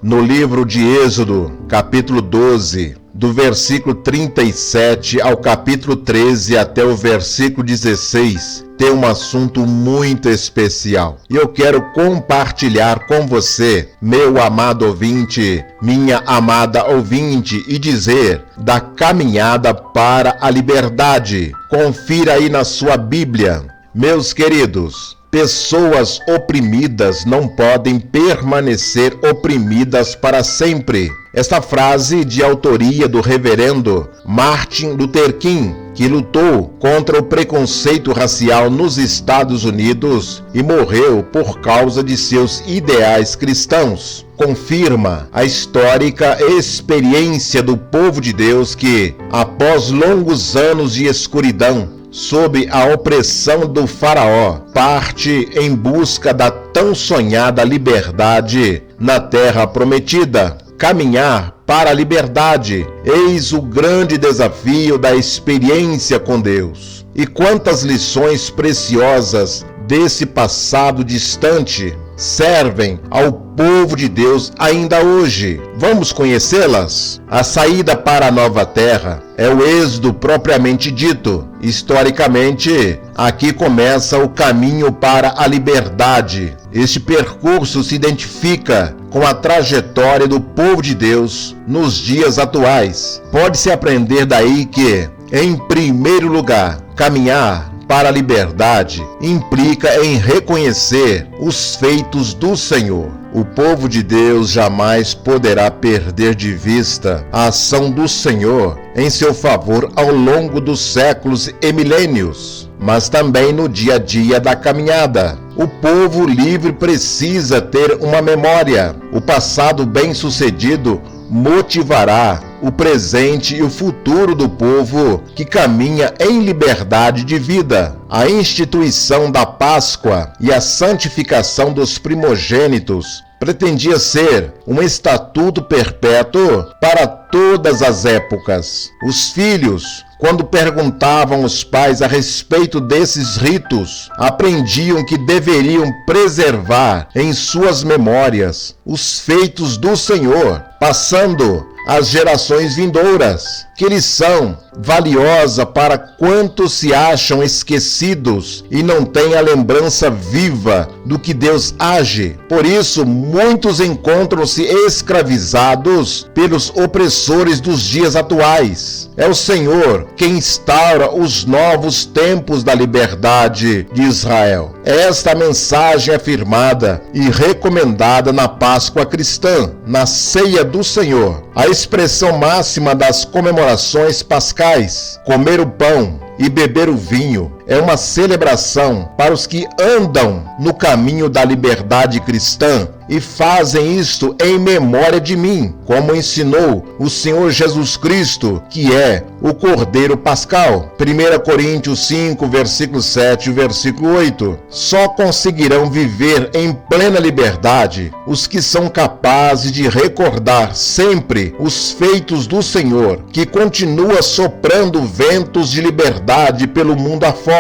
no livro de Êxodo, capítulo 12, do versículo 37 ao capítulo 13 até o versículo 16, tem um assunto muito especial. E eu quero compartilhar com você, meu amado ouvinte, minha amada ouvinte, e dizer da caminhada para a liberdade. Confira aí na sua Bíblia. Meus queridos, pessoas oprimidas não podem permanecer oprimidas para sempre. Esta frase de autoria do reverendo Martin Luther King, que lutou contra o preconceito racial nos Estados Unidos e morreu por causa de seus ideais cristãos, confirma a histórica experiência do povo de Deus que, após longos anos de escuridão, sob a opressão do faraó, parte em busca da tão sonhada liberdade na terra prometida. Caminhar para a liberdade, eis o grande desafio da experiência com Deus. E quantas lições preciosas desse passado distante servem ao povo de Deus ainda hoje. Vamos conhecê-las? A saída para a nova terra é o êxodo propriamente dito. Historicamente, aqui começa o caminho para a liberdade. Este percurso se identifica com a trajetória do povo de Deus nos dias atuais. Pode-se aprender daí que, em primeiro lugar, caminhar para a liberdade implica em reconhecer os feitos do Senhor. O povo de Deus jamais poderá perder de vista a ação do Senhor em seu favor ao longo dos séculos e milênios, mas também no dia a dia da caminhada. O povo livre precisa ter uma memória. O passado bem-sucedido motivará o presente e o futuro do povo que caminha em liberdade de vida. A instituição da Páscoa e a santificação dos primogênitos pretendia ser um estatuto perpétuo para todas as épocas. Os filhos, quando perguntavam aos pais a respeito desses ritos, aprendiam que deveriam preservar em suas memórias os feitos do Senhor, passando às gerações vindouras. Que lição valiosa para quantos se acham esquecidos e não têm a lembrança viva do que Deus age. Por isso, muitos encontram-se escravizados pelos opressores dos dias atuais. É o Senhor quem instaura os novos tempos da liberdade de Israel. É esta mensagem afirmada e recomendada na Páscoa cristã, na ceia do Senhor. A expressão máxima das comemorações pascais, comer o pão e beber o vinho, é uma celebração para os que andam no caminho da liberdade cristã e fazem isto em memória de mim, como ensinou o Senhor Jesus Cristo, que é o Cordeiro Pascal. 1 Coríntios 5, versículo 7 e versículo 8. Só conseguirão viver em plena liberdade os que são capazes de recordar sempre os feitos do Senhor, que continua soprando ventos de liberdade pelo mundo afora.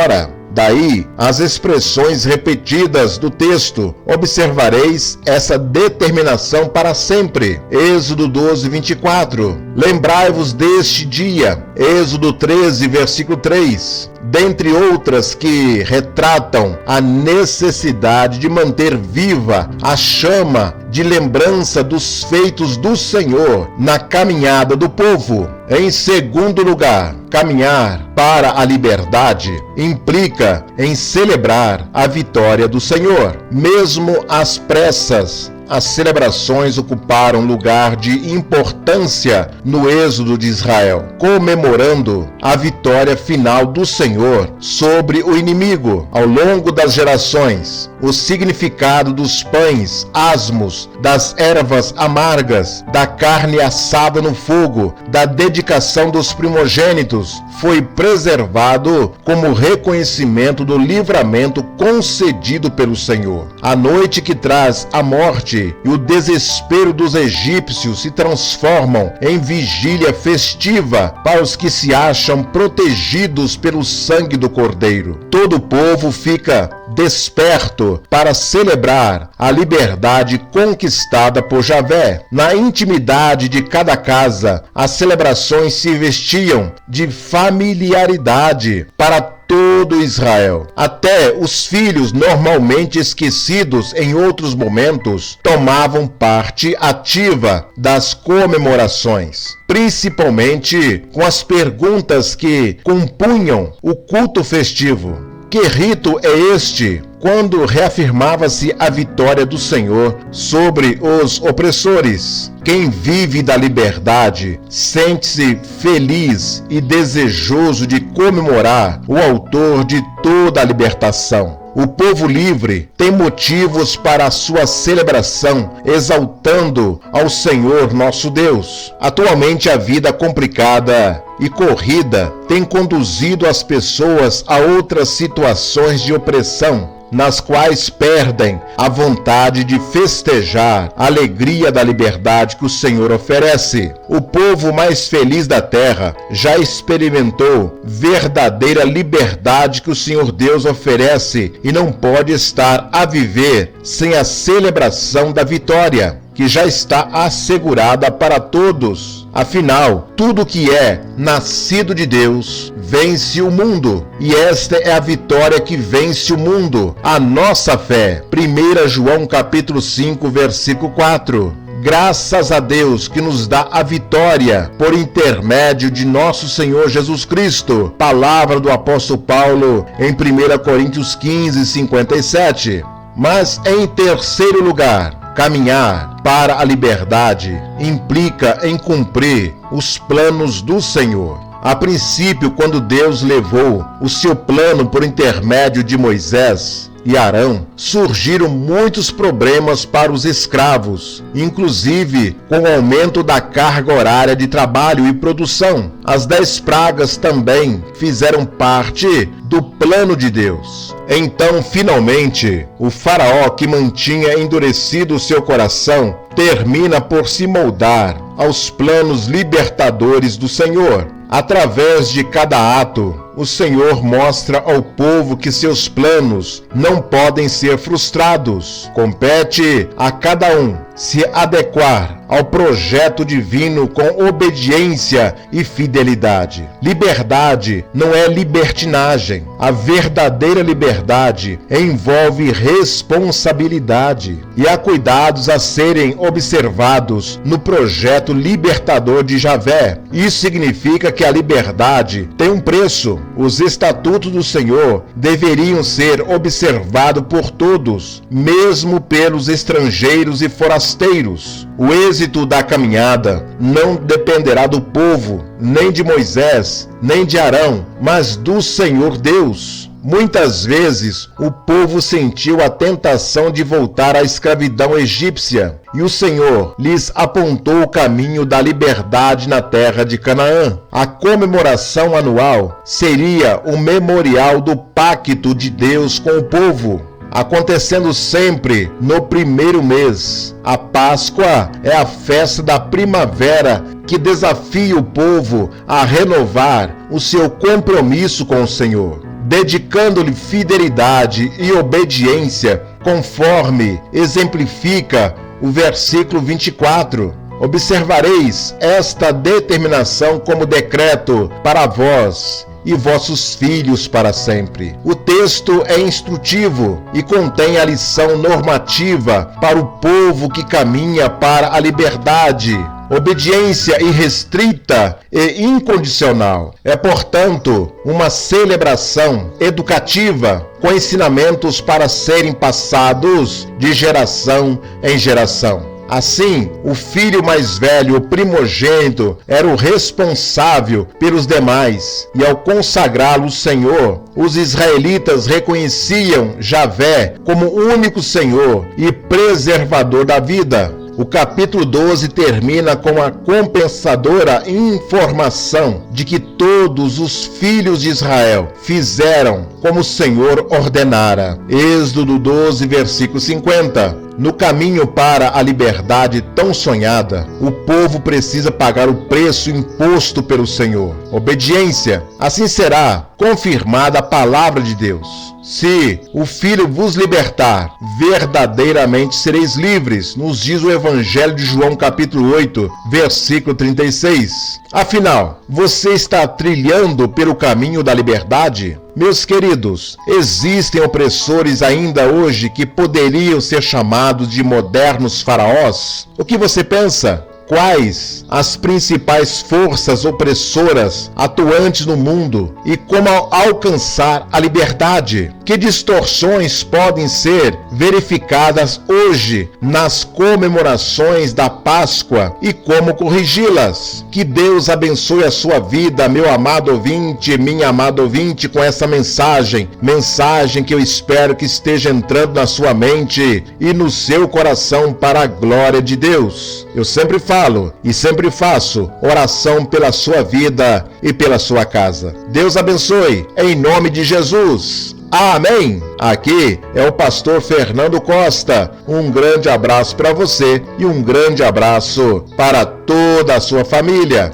Daí, as expressões repetidas do texto: observareis essa determinação para sempre. Êxodo 12, 24. Lembrai-vos deste dia. Êxodo 13, versículo 3. Dentre outras que retratam a necessidade de manter viva a chama de lembrança dos feitos do Senhor na caminhada do povo. Em segundo lugar, caminhar para a liberdade implica em celebrar a vitória do Senhor. Mesmo às pressas, as celebrações ocuparam lugar de importância no êxodo de Israel, comemorando a vitória final do Senhor sobre o inimigo. Ao longo das gerações, o significado dos pães asmos, das ervas amargas, da carne assada no fogo, da dedicação dos primogênitos foi preservado como reconhecimento do livramento concedido pelo Senhor. A noite que traz a morte e o desespero dos egípcios se transformam em vigília festiva para os que se acham protegidos pelo sangue do Cordeiro. Todo o povo fica desperto para celebrar a liberdade conquistada por Javé. Na intimidade de cada casa, as celebrações se vestiam de familiaridade para todo Israel. Até os filhos, normalmente esquecidos em outros momentos, tomavam parte ativa das comemorações, principalmente com as perguntas que compunham o culto festivo. Que rito é este? Quando reafirmava-se a vitória do Senhor sobre os opressores. Quem vive da liberdade sente-se feliz e desejoso de comemorar o autor de toda a libertação. O povo livre tem motivos para a sua celebração, exaltando ao Senhor nosso Deus. Atualmente, a vida complicada e corrida tem conduzido as pessoas a outras situações de opressão, nas quais perdem a vontade de festejar a alegria da liberdade que o Senhor oferece. O povo mais feliz da terra já experimentou verdadeira liberdade que o Senhor Deus oferece e não pode estar a viver sem a celebração da vitória, que já está assegurada para todos. Afinal, tudo que é nascido de Deus vence o mundo, e esta é a vitória que vence o mundo, a nossa fé. 1 João capítulo 5, versículo 4. Graças a Deus que nos dá a vitória por intermédio de nosso Senhor Jesus Cristo. Palavra do apóstolo Paulo em 1 Coríntios 15, 57. Mas em terceiro lugar, caminhar para a liberdade implica em cumprir os planos do Senhor. A princípio, quando Deus levou o seu plano por intermédio de Moisés e Arão, surgiram muitos problemas para os escravos, inclusive com o aumento da carga horária de trabalho e produção. As 10 pragas também fizeram parte do plano de Deus. Então, finalmente, o faraó, que mantinha endurecido o seu coração, termina por se moldar aos planos libertadores do Senhor. Através de cada ato, o Senhor mostra ao povo que seus planos não podem ser frustrados. Compete a cada um se adequar ao projeto divino com obediência e fidelidade. Liberdade não é libertinagem. A verdadeira liberdade envolve responsabilidade, e há cuidados a serem observados no projeto libertador de Javé. Isso significa que a liberdade tem um preço. Os estatutos do Senhor deveriam ser observados por todos, mesmo pelos estrangeiros e forasteiros. O êxito da caminhada não dependerá do povo, nem de Moisés, nem de Arão, mas do Senhor Deus. Muitas vezes o povo sentiu a tentação de voltar à escravidão egípcia, e o Senhor lhes apontou o caminho da liberdade na terra de Canaã. A comemoração anual seria o memorial do pacto de Deus com o povo, acontecendo sempre no primeiro mês. A Páscoa é a festa da primavera que desafia o povo a renovar o seu compromisso com o Senhor, dedicando-lhe fidelidade e obediência, conforme exemplifica o versículo 24. Observareis esta determinação como decreto para vós e vossos filhos para sempre. O texto é instrutivo e contém a lição normativa para o povo que caminha para a liberdade. Obediência irrestrita e incondicional. É, portanto, uma celebração educativa com ensinamentos para serem passados de geração em geração. Assim, o filho mais velho, o primogênito, era o responsável pelos demais, e ao consagrá-lo o Senhor, os israelitas reconheciam Javé como o único Senhor e preservador da vida. O capítulo 12 termina com a compensadora informação de que todos os filhos de Israel fizeram como o Senhor ordenara. Êxodo 12, versículo 50. No caminho para a liberdade tão sonhada, o povo precisa pagar o preço imposto pelo Senhor. Obediência. Assim será confirmada a palavra de Deus. Se o Filho vos libertar, verdadeiramente sereis livres, nos diz o Evangelho de João capítulo 8, versículo 36. Afinal, você está trilhando pelo caminho da liberdade? Meus queridos, existem opressores ainda hoje que poderiam ser chamados de modernos faraós? O que você pensa? Quais as principais forças opressoras atuantes no mundo e como alcançar a liberdade? Que distorções podem ser verificadas hoje nas comemorações da Páscoa e como corrigi-las? Que Deus abençoe a sua vida, meu amado ouvinte, minha amada ouvinte, com essa mensagem que eu espero que esteja entrando na sua mente e no seu coração para a glória de Deus. Eu sempre falo e sempre faço oração pela sua vida e pela sua casa. Deus abençoe, em nome de Jesus. Amém! Aqui é o pastor Fernando Costa. Um grande abraço para você e um grande abraço para toda a sua família.